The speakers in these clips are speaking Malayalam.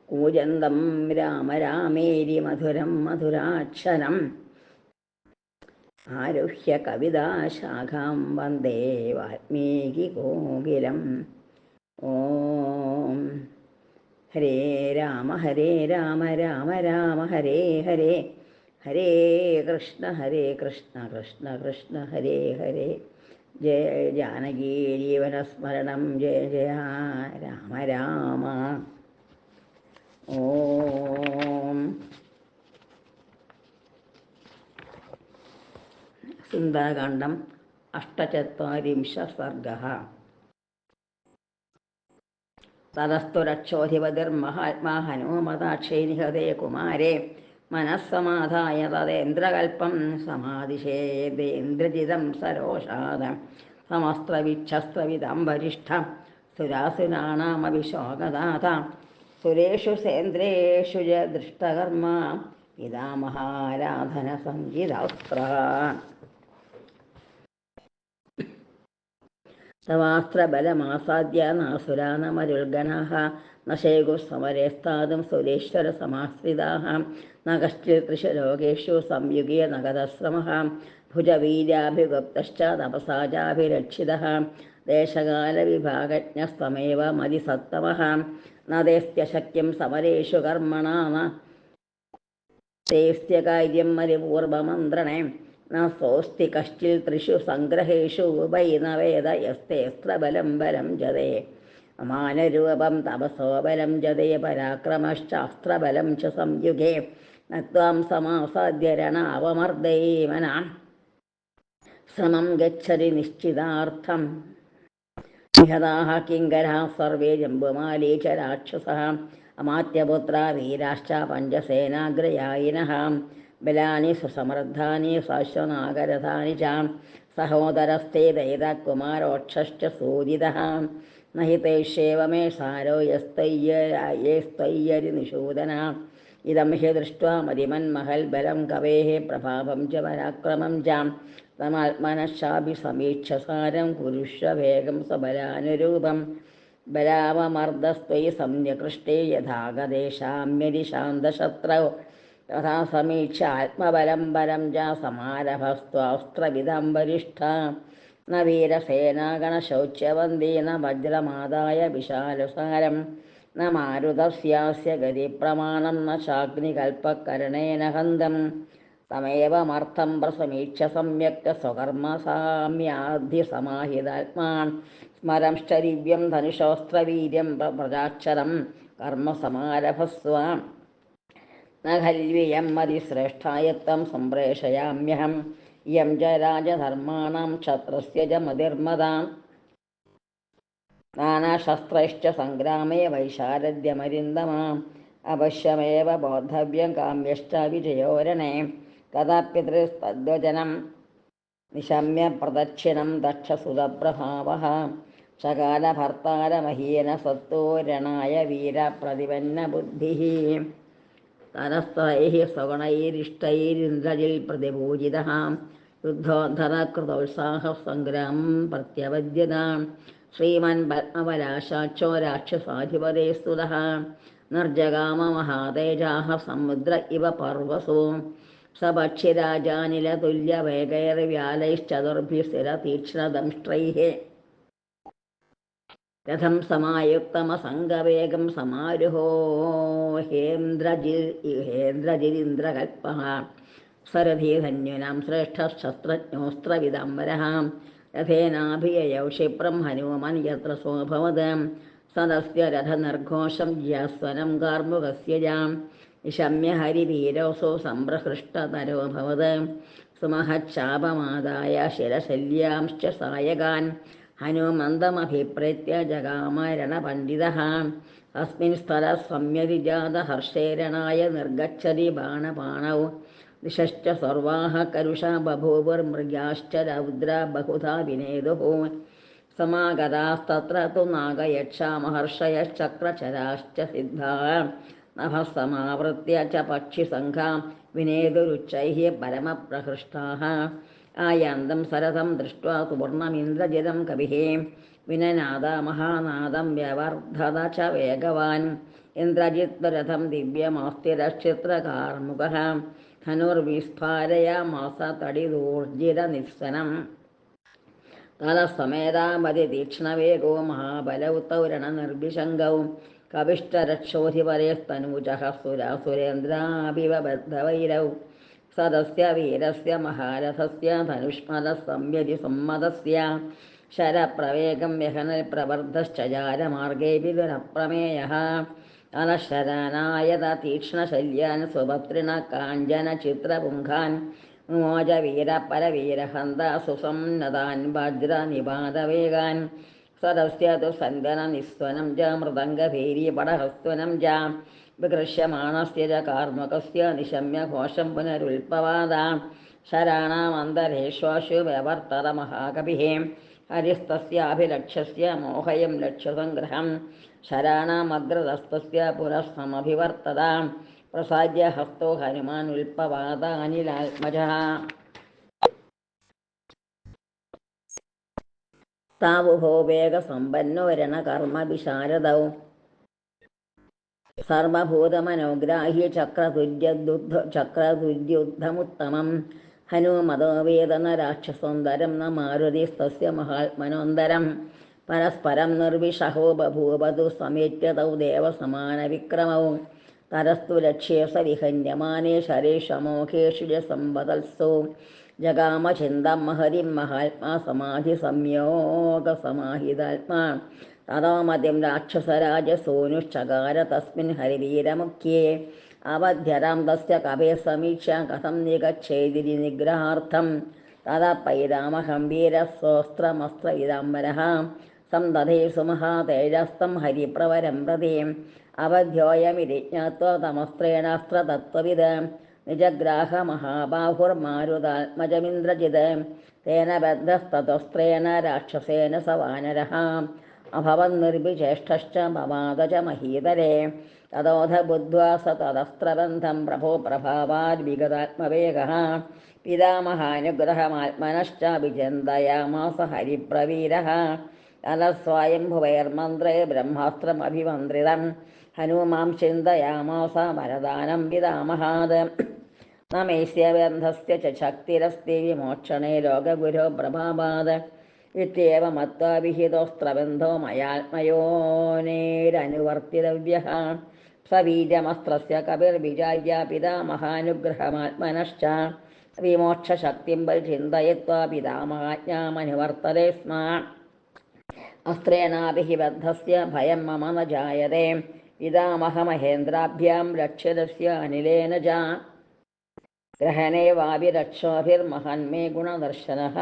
കൂജന്തം രാമ രാമേരി മധുരം മധുരാക്ഷരം ആരുഹ്യ കവിതാശാഖാം വന്ദേ വാൽമീകികോകിലം. ഓം ഹരേ രാമ രാമ രാമ ഹരേ ഹരേ, ഹരേ കൃഷ്ണ കൃഷ്ണ കൃഷ്ണ ഹരേ ഹരേ. ജയ ജാനകീ ജീവനസ്മരണം ജയ ജയ രാമ രാമ. ഓം സുന്ദരകാണ്ഡം അഷ്ടചത്വാരിംശ സർഗഃ. തതസ്തു രക്ഷോധിപതിർമഹാത്മാ ഹനുമതാക്ഷേ നിഹതേ കുമാരേ മനസ്സമാധായ തദേന്ദ്രകൽപ്പം സമാദിശേദേന്ദ്രജിതം സരോഷാദ സമസ്ത്രവിച്ഛസ്ത്രവിദം വരിഷ്ഠ സുരാസുരാണാമഭിശോകദാത സുരേഷു സേന്ദ്രേഷു ച ദൃഷ്ടകർമ്മ പിതാമഹാരാധന സംഗീതാസ്ത്ര. തവാസ്ത്രബലമാസാദ്യ നാസുരാനമരുൾഗണാഃ ന ശേകുസ്സമരെ സ്ഥാതും സുരേശ്വരസമാശ്രിതാഃ ന കശ്ചിത് ത്രിശലോകേഷു സംയുഗീയ നഗതശ്രമഃ ഭുജവീര്യാഭിഗുപ്തശ്ച തപസാചാഭിരക്ഷിതഃ ദേശകാലവിഭാഗജ്ഞസ്ത്വമേവ മതിസത്തമഃ ന തേസ്ത്യശക്യം സമരേഷു കർമ്മണാ ന തേസ്ത്യകാര്യം മരിപൂർവമന്ത്രണേ ന സോസ്തി കശ്ചിൽ ത്രിഷു സംഗ്രഹേഷു വൈ ന വേദ യസ്തേസ്ത്രബലം ബലം ജതേ അമാനരൂപം തപസോ ബലം ജതേ പരാക്രമശ്ചാസ്ത്രബലം ച സംയുഗേ നത്വാം സമാസാദ്യ രണാവമർദ്ദൈമന ശ്രമം ഗച്ഛതി നിശ്ചിതാർത്ഥം. നിഹതാഃ കിങ്കരാः സർവേ ജംബുമാലീ ച രാക്ഷസഃ അമാത്യപുത്ര വീരാശ്ച പഞ്ചസേനാഗ്രയായിനഃ ബലാനി സുസമൃദ്ധാനി സാശ്വനാഗരഥാനി ച സഹോദരസ്തേ ദൈതകുമാരോക്ഷശ്ച സൂരിതഃ ന ഹി തൈഷേവമേ സാരോ യസ്ത്വയ്യരി നിഷൂദന ഇദം ഹി ദൃഷ്ട്വാ മതിമന്മഹൽ ബലം കവേഃ പ്രഭാവം ച പരാക്രമം ച തമാത്മനശ്ചാഭിസമീക്ഷ്യ സാരം കുരുഷ്വ വേഗം സ്വബലാനുരൂപം ബലാവമർദ്ദസ്ത്വയി സംന്യകൃഷ്ടേ യഥാഗതേശാമ്യരി ശാന്തശത്രൗ തഥാ സമീക്ഷ്യ ആത്മബലം ബലം ച സമാരഭസ്ത്വാസ്ത്രവിദം വരിഷ്ഠ ന വീരസേനാഗണശൗച്യവന്ദീ ന വജ്രമാദായ വിശാലസാരം ന മാരുതസ്യാസ്യ ഗതിപ്രമാണം ന ചാഗ്നികൽപ്പകരണേന ഹന്തം തമേവമർത്ഥം പ്രസമീക്ഷ്യ സമ്യക് സ്വകർമ്മസാമ്യാധിസമാഹിതാത്മാ സ്മരംശ്ചരിവ്യം ധനുഷോസ്ത്രവീര്യം പ്രജാക്ഷരം കർമ്മസമാരഭസ്വ ന ഖൽവിയം മതിശ്രേഷ്ഠായത്വം സംപ്രേഷയാമ്യഹം യം ച രാജധർമാണാം ക്ഷത്രസ്യ ച മതിർമതാം നാനാശസ്ത്രൈശ്ച സംഗ്രാമേ വൈശാരദ്യമരിന്ദമാം അവശ്യമേവ ബോദ്ധവ്യം കാമ്യശ്ച വിജയോരണേ തഥാപിതൃസ്തദ്വചനം നിശമ്യ പ്രദക്ഷിണം ദക്ഷസുതപ്രഭാവഃ ചകാലഭർത്താരമഹീന സത്തോ രണായ വീരപ്രതിപന്നബുദ്ധിഃ തരസ്ത്രൈഃ സ്വഗണൈരിഷ്ടൈരിന്ദ്രജിൽ പ്രതിപൂജിതഃ യുദ്ധോദ്ധരകൃതോത്സാഹः സംഗ്രാമം പ്രത്യവദ്യത ശ്രീമൻ പത്മപലാശാക്ഷോ രാക്ഷസാധിപതേ സ്തുതഃ നിർജഗാമ മഹാതേജാഃ സമുദ്ര ഇവ പർവസു സപക്ഷിരാജാനിലതുല്യവേഗൈർവ്യാലൈശ്ചതുർഭിः സ്ഥിരതീക്ഷ്ണദംഷ്ട്രൈഃ രഥം സമായുക്തമസംഗവേഗം സമാരുഹോ ഹേന്ദ്രജിരിന്ദ്രകൽപഃ സരഥീധന്യൂനാം ശ്രേഷ്ഠശസ്ത്രജ്ഞോസ്ത്രവിദംബരഃ രഥേനാഭിയയൗ ക്ഷിപ്രം ഹനുമാൻ യത്ര സോऽഭവത് സദസ്യ രഥനിർഘോഷം ജ്യാസ്വനം കാർമുകസ്യ ജാം നിശമ്യ ഹരിവീരോऽസോ സംപ്രഹൃഷ്ടതരോऽഭവത് സുമഹച്ഛാപമാദായ ശിരശല്यांश्च സായകാൻ ഹനുമന്തമഭിപ്രേത്യ ജഗാമ രണപണ്ഡിതഃ അസ്മിൻ സ്ഥലഃ സംയതിജാതഹർഷേരണായ നിർഗച്ഛതി ബാണപാണൗ ദിശശ്ച സർവാः കരുഷാ ബഭൂവുർമൃഗാശ്ച രൗദ്ര ബഹുധാ വിനേദുഃ സമാഗതാസ്തത്ര തു നാഗയക്ഷാ മഹർഷയശ്ചക്രചരാശ്ച സിദ്ധാഃ നഭഃ സമാവൃത്യ ച പക്ഷിസംഘാം വിനേതുരുച്ചൈഃ പരമപ്രഹൃഷ്ടാഃ ആയാന്തം സരഥം ദൃഷ്ട്വാ സുവർണമിന്ദ്രജിതം കവിഃ വിനനാദ മഹാനാദം വ്യവർദ്ധത ച വേഗവാൻ ഇന്ദ്രജിത്വരഥം ദിവ്യമാസ്തിരക്ഷിത്രകാർമുകഃ ധനുർവിസ്ഫാരയാമാസ തടിദൂർജിരനിസ്വനം തലസമേതാമതിതീക്ഷ്ണവേഗോ മഹാബലൗ തൗരണനിർഭിഷംഗൗ കവിഷ്ടരക്ഷോധിപരേസ്തനൂജഃ സുരാസുരേന്ദ്രാഭിവ ബദ്ധവൈരൗ സദസ്യ വീരസ്യ മഹാരഥസ്യ ധനുഷ്മലഃ സംയതി സമ്മതസ്യ ശരപ്രവേഗം വ്യഹനൽ പ്രവർദ്ധശ്ചാരമാർഗേ വിദുരപ്രമേയഃ അനശരാനായത തീക്ഷ്ണശല്യാൻ സ്വഭദ്രിണ കാഞ്ചനചിത്രപുംഖാൻ മോജവീരപരവീരഹന്ത സുസംനതാൻ വജ്രനിപാതവേഗാൻ സദസ്യ തു സഞ്ജനനിസ്വനം ച മൃദംഗഭേരീപടഹസ്വനം ച വികൃഷ്യമാണസ്യ ച കാർമുകസ്യ നിശമ്യ ഘോഷം പുനരുൽപവാദ ശരാണാമന്തരേഷ്വാശു വ്യവർത്തത മഹാകവിഃ ഹരിസ്തസ്യാഭിലക്ഷ്യസ്യ മോഹയം ലക്ഷ്യസംഗ്രഹം ശരാണാമഗ്രതസ്തസ്യ പുനഃസമഭിവർത്തത പ്രസാദ്യ ഹസ്തോ ഹനുമാനുൽപവാദ അനിലാത്മജഃ താവുഹോ വേഗസമ്പന്നോ രണകർമ്മവിശാരദൗ സർവഭൂതമനോഗ്രാഹ്യ ചക്രതുര്യുദ്ധമുത്തമം ഹനുമതോ വേദന രാക്ഷസോന്തരം ന മാരുതിസ്തസ്യ മഹാത്മനോന്തരം പരസ്പരം നിർവിഷഹോ ബഭൂവതു സമേത്യതൗ ദേവസമാനവിക്രമൗ തരസ്തു ലക്ഷ്യ സ വിഹന്യമാനേ ശരേഷമോഘേഷു സംവദത്സു ജഗാമചിന്തം മഹരിം മഹാത്മാ സമാധി സംയോഗസമാഹിതാത്മാ തദോമതിം രാക്ഷസരാജസൂനുശ്ചകാര തസ്മിൻ ഹരിവീരമുഖ്യേ അവധ്യരാം തസ്യ കവേ സമീക്ഷ കഥം നിഗച്ഛേദിരി നിഗ്രഹാർത്ഥം തദ പൈരാമഹം വീരസ്വസ്ത്രമസ്ത്രവിദാംബരഃ സംദധേ സുമഹാതേജസ്തം ഹരിപ്രവരം പ്രതി അവധ്യോയമിതി ജ്ഞാത്വാ തമസ്ത്രേണാസ്ത്രതത്വവിദ് നിജഗ്രാഹ മഹാബാഹുർമാരുതാത്മജമിന്ദ്രജിത് തേന ബദ്ധസ്തതസ്ത്രേണ രാക്ഷസേന സ വാനരഃ അഭവന്നിർവിചേഷ്ടശ്ച ഭവാദ ച മഹീതരേ തതോധ ബുദ്ധ്വാ സ തദസ്ത്രബന്ധം പ്രഭോ പ്രഭാവാദ്വിഗതാത്മവേഗഃ പിതാമഹാനുഗ്രഹമാത്മനശ്ച വിചിന്തയാമാസ ഹരിപ്രവീരഃ തലസ്വയംഭുവൈർമന്ത്രേ ബ്രഹ്മാസ്ത്രമഭിമന്ത്രിതം ഹനുമാം ചിന്തയാമാസ വരദാനം പിതാമഹാത് നമേസ്യ ബന്ധസ്യ ച ശക്തിരസ്തി വിമോക്ഷണേ ലോകഗുരോ പ്രഭാവാത് ഇത്യേവമത്വാ വിഹിതോസ്ത്രബന്ധോ മയാത്മയോനേരനുവർത്തിതവ്യഃ സ്വബീജമസ്ത്രസ്യ കപിർവിചാര്യ പിതാമഹാനുഗ്രഹമാത്മനശ്ച വിമോക്ഷശക്തിം പരിചിന്തയത്വാ പിതാമഹാജ്ഞാമനുവർത്തതേ സ്മ അസ്ത്രേണാഭിः ബദ്ധസ്യ ഭയം മമ ന ജായതേ പിതാമഹമഹേന്ദ്രാഭ്യാം രക്ഷിതസ്യ അനിലേന ച ഗ്രഹണേവാഭിരക്ഷോഭിർമഹന്മേ ഗുണദർശനഃ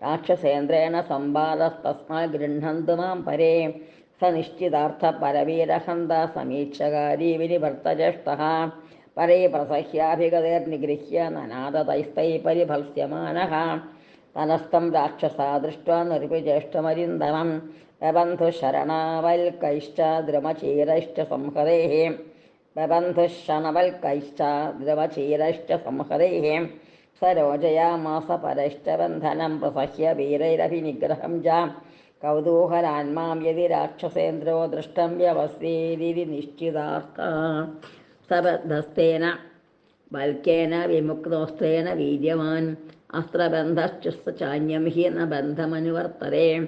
രാക്ഷസേന്ദ്രേണ സംവാദസ്തസ്മാത് ഗൃഹ്ണന്തു മാം പരേ സ നിശ്ചിതാർത്ഥപരവീരഹന്ത സമീക്ഷകാരീ വിനിവർത്തജ്യേഷ്ഠഃ പരേ പ്രസഹ്യാഭിഗതൈർനിഗൃഹ്യ നനാദതൈസ്തൈ പരിഭത്സ്യമാനഃ തനസ്തം രാക്ഷസാ ദൃഷ്ട്വാ നിർവിചേഷ്ടമരിന്ദമം ബബന്ധുശരണവൽക്കൈശ്ച ദ്രുമചീരൈശ്ച സംഹരേഃ ബബന്ധുശണവൽക്കൈശ്ച ദ്രുമചീരൈശ്ച സംഹരേഃ സരോജയാമാസ പരൈശ്ച ബന്ധനം പ്രസഹ്യ വീരൈരഭിനിഗ്രഹം ച കൗതൂഹലാന്മാം യതി രാക്ഷസേന്ദ്രോ ദൃഷ്ടം വ്യവസീരിതി നിശ്ചിതാർത്ഥ സബദ്ധസ്തേന ബൽക്കേന വിമുക്തോസ്ത്രേണ വീര്യവാൻ അസ്ത്രബന്ധശ്ച ചാന്യം ഹി ന ബന്ധമനുവർത്തരേ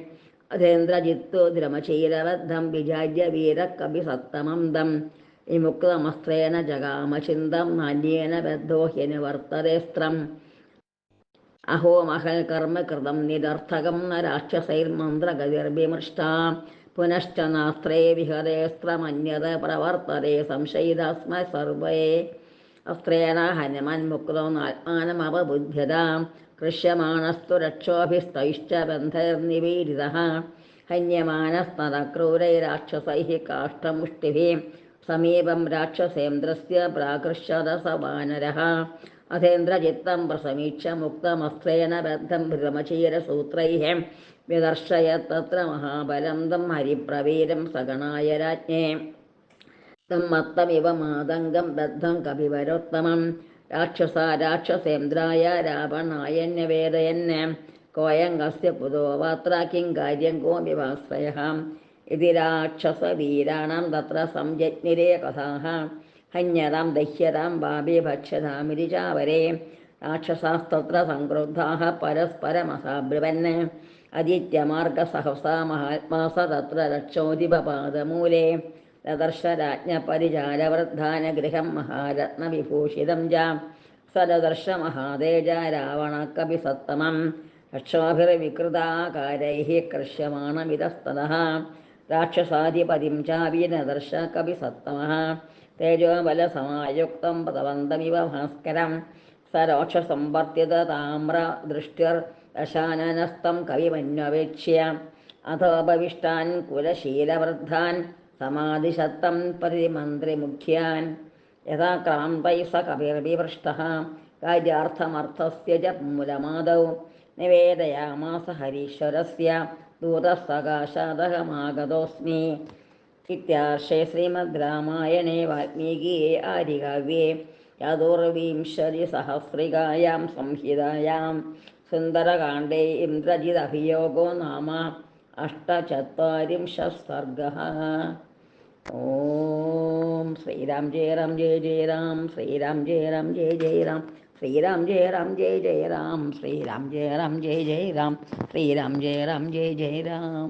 അധേന്ദ്രജിത്തോ ദ്രമചീരബദ്ധം വിജാര്യ വീരകവിസത്തമം ദം വിമുക്തമസ്ത്രേണ ജഗാമചിന്തം നാന്യേന ബദ്ധോ ഹ്യനുവർത്തരേസ്ത്രം അഹോ മഹൽ കർമ്മകൃതം നിരർത്ഥകം ന രാക്ഷസൈർമന്ത്രഗതിർവിമൃഷ്ടാ പുനശ്ച നാസ്ത്രേ വിഹതേസ്ത്രമന്യത പ്രവർത്തരേ സംശയിതാസ്മ സർവേ അസ്ത്രേണ ഹനുമന്മുക്തോ നാത്മാനമവബുദ്ധ്യത കൃഷ്യമാണസ്തു രക്ഷോഭിസ്തൈശ്ച ബന്ധൈർനിപീഡിതഃ ഹന്യമാനസ്തനക്രൂരൈരാക്ഷസൈഃ കാഷ്ടമുഷ്ടിഭിः സമീപം രാക്ഷസേന്ദ്രസ്യ പ്രാകൃഷ്യത സ വാനരः അഥേന്ദ്രചിത്തം പ്രസമീക്ഷ്യ മുക്തമസ്ത്രേണ ബദ്ധം ബ്രഹ്മചീരസൂത്രൈഃ വിദർശയത്തത്ര മഹാബലം തം ഹരിപ്രവീരം സഗണായ രാജ്ഞേ തം മത്തമിവ മാതംഗം ബദ്ധം കപിവരോത്തമം രാക്ഷസേന്ദ്രായ രാവണായ ന്യവേദയൻ കോയം കസ്യ പുതോ വാത്ര കിം കാര്യം കോമിവാശ്രയഃ ഇതി രാക്ഷസവീരാണാം തത്ര സംയജ്ഞിരേ കഥാഃ ഹന്യതാം ദഹ്യതാം വാപി ഭക്ഷ്യതാമിതി ചാവരേ രാക്ഷസാസ്തത്ര സംക്രുദ്ധാഃ പരസ്പരമസാബ്രുവൻ അദിത്യമാർഗസഹസാ മഹാത്മാ സ തത്ര രക്ഷോദിപപാദമൂലേ ദദർശ രാജ്ഞപരിചാരവൃദ്ധാനഗൃഹം മഹാരത്നവിഭൂഷിതം ച स ददर्श महातेज रावणकपिसत्तमं रक्षोभिर्विकृताकारैः कृष्यमाणमितस्ततः राक्षसाधिपतिं चापि नदर्श कपिसत्तमः तेजोबलसमायुक्तं पतवन्तमिव भास्करं स रोक्षसम्वर्तितताम्रदृष्टिर्दशाननस्तं कविमन्ववेक्ष्य अथोपविष्टान् कुलशीलवृद्धान् समाधिशतं प्रतिमन्त्रिमुख्यान् यथा क्रान्तैः स कविर्विवृष्टः कार्यार्थमर्थस्य च मूलमादौ निवेदयामास हरीश्वरस्य दूतः सकाशादहमागतोऽस्मि इत्यार्षे श्रीमद् रामायणे वाल्मीकिये आदिकाव्ये चतुर्विंशतिसहस्रिकायां संहितायां सुन्दरकाण्डे इन्द्रजिदभियोगो नाम अष्टचत्वारिंशः सर्गः। ഓം ശ്രീരാം ജയ രാം ജയ ജയ രാം ശ്രീരാം ജയ രാം ജയ ജയ രാം ശ്രീരാം ജയ രാം ജയ ജയ രാം ശ്രീരാം ജയ രാം ജയ ജയ രാം ശ്രീരാം ജയ രാം ജയ ജയ രാം.